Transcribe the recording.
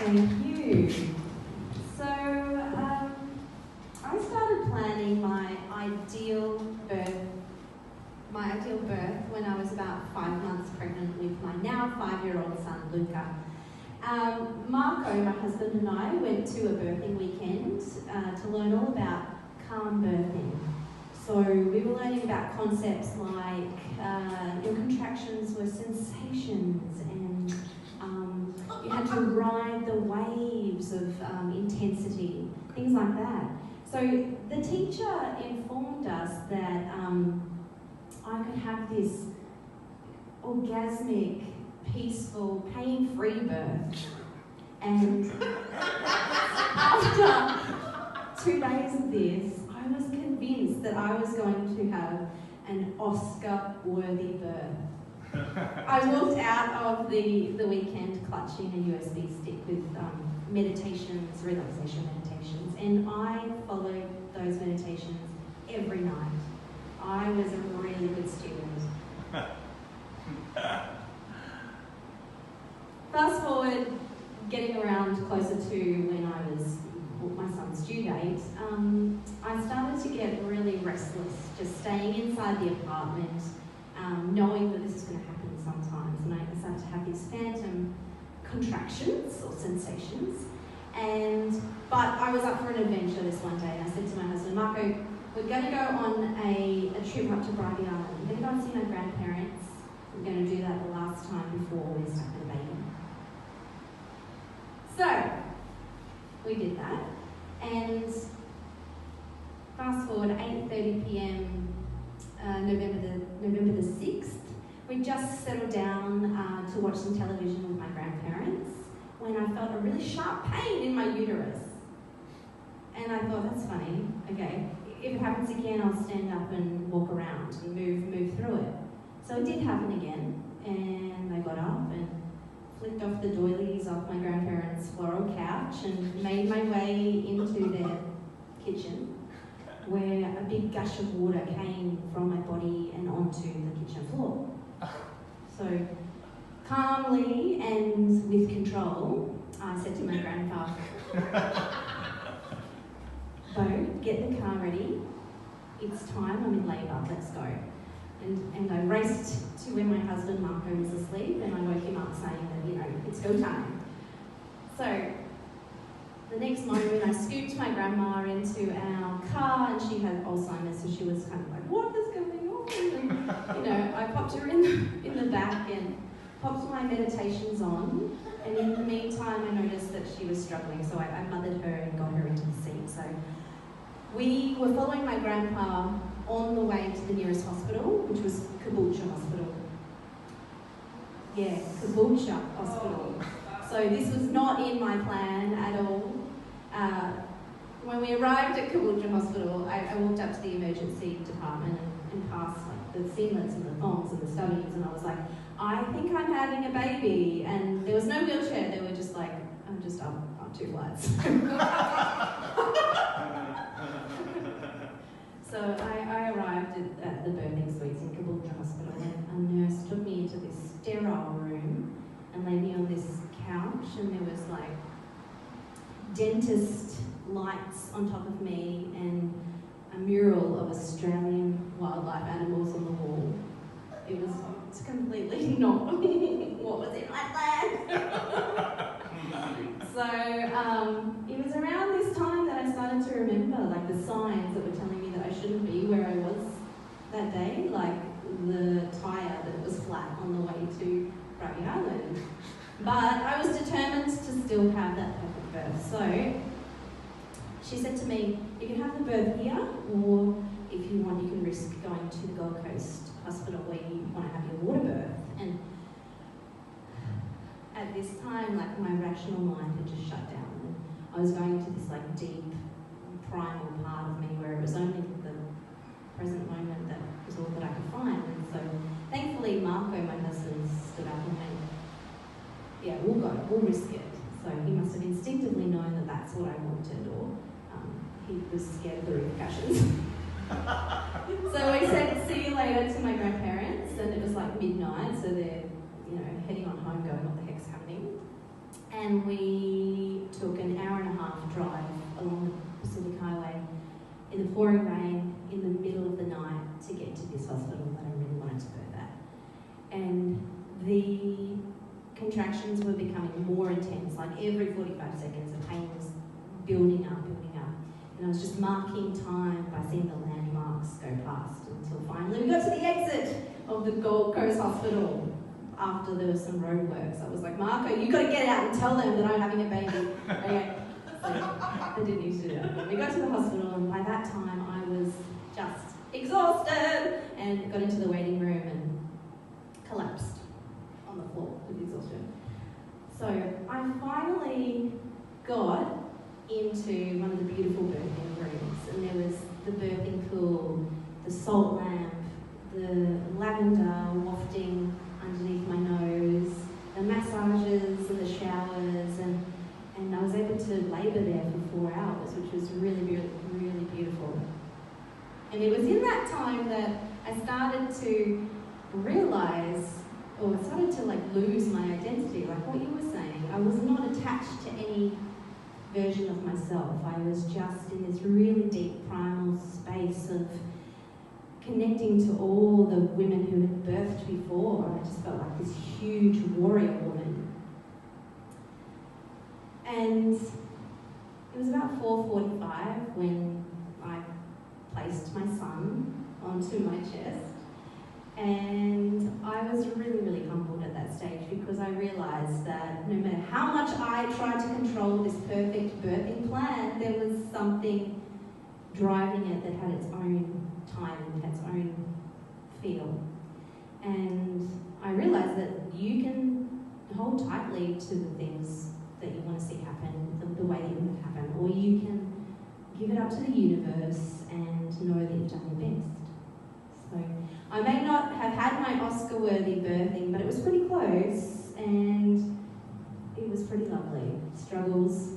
Thank you. So, I started planning my ideal birth when I was about 5 months pregnant with my now 5-year-old son, Luca. Marco, my husband, and I went to a birthing weekend to learn all about calm birthing. So we were learning about concepts like your contractions were sensations, and you had to ride the waves of intensity, things like that. So the teacher informed us that I could have this orgasmic, peaceful, pain-free birth. And after 2 days of this, I was convinced that I was going to have an Oscar-worthy birth. I walked out of the weekend clutching a USB stick with meditations, relaxation meditations, and I followed those meditations every night. I was a really good student. Fast forward, getting around closer to when I was my son's due date, I started to get really restless, just staying inside the apartment, knowing that this is going to happen sometimes, and I started to have these phantom contractions or sensations. But I was up for an adventure this one day, and I said to my husband, Marco, we're going to go on a trip up to Bribey Island. We're going to go and see my grandparents. We're going to do that the last time before we're stuck in a baby. So, we did that, and fast forward 8:30 p.m. November the 6th, we just settled down to watch some television with my grandparents when I felt a really sharp pain in my uterus. And I thought, that's funny, okay, if it happens again, I'll stand up and walk around and move through it. So it did happen again, and I got up and flicked off the doilies off my grandparents' floral couch and made my way into their kitchen, where a big gush of water came from my body and onto the kitchen floor. So, calmly and with control, I said to my grandpa, Bo, get the car ready. It's time, I'm in labour, let's go. And I raced to where my husband Marco was asleep, and I woke him up saying that, it's go time. So the next moment I scooped my grandma into our car, and she had Alzheimer's, so she was kind of like, what is going on? And I popped her in the back and popped my meditations on, and in the meantime I noticed that she was struggling, so I mothered her and got her into the seat. So we were following my grandpa on the way to the nearest hospital, which was Caboolture Hospital. Yeah, Caboolture Hospital. So this was not in my plan at all. When we arrived at Caboolture Hospital, I walked up to the emergency department and passed the singlets and the thongs and the stubbies, and I was like, I think I'm having a baby. And there was no wheelchair, they were just like, I'm just up 2 flights. So I arrived at the birthing suites in Caboolture Hospital, and a nurse took me into this sterile room and laid me on this couch, and there was like dentist lights on top of me and a mural of Australian wildlife animals on the wall. It's completely not what was in my plan. So it was around this time that I started to remember the signs that were telling me that I shouldn't be where I was that day, like the tyre that was flat on the way to Bribey Island. But I was determined to still have that perfect birth. So she said to me, you can have the birth here, or if you want, you can risk going to the Gold Coast Hospital where you want to have your water birth. And at this time, my rational mind had just shut down. And I was going into this deep, primal part of me where it was only the present moment that was all that I could find. And so, thankfully, Marco, my husband, stood up and went, yeah, we'll go, we'll risk it. So he must have instinctively known that that's what I wanted, or he was scared of the repercussions. So we said, see you later to my grandparents, and it was midnight, so they're heading on home going, what the heck's happening? And we took an hour and a half drive along the Pacific Highway in the pouring rain in the middle of the night to get to this hospital that I really wanted to birth at. And the contractions were becoming more intense, like every 45 seconds the pain was building up. And I was just marking time by seeing the landmarks go past until finally we got to the exit of the Gold Coast Hospital after there was some roadworks. I was like, Marco, you got to get out and tell them that I'm having a baby. Okay. So I didn't need to do that. But we got to the hospital, and by that time I was just exhausted and got into the waiting room and collapsed on the floor with exhaustion. So I finally got into one of the beautiful birthing rooms, and there was the birthing pool, the salt lamp, the lavender wafting underneath my nose, the massages and the showers, and I was able to labour there for 4 hours, which was really, really, really beautiful. And it was in that time that I started to realise, or I started to lose my identity, like what you were saying. I was not attached to any version of myself. I was just in this really deep primal space of connecting to all the women who had birthed before. I just felt like this huge warrior woman. And it was about 4:45 when I placed my son onto my chest. And I was really, really humbled at that stage, because I realised that no matter how much I tried to control this perfect birthing plan, there was something driving it that had its own time and its own feel. And I realised that you can hold tightly to the things that you want to see happen, the way that you want it to happen, or you can give it up to the universe and know that you've done your best. So I may not have had my Oscar-worthy birthing, but it was pretty close, and it was pretty lovely. Struggles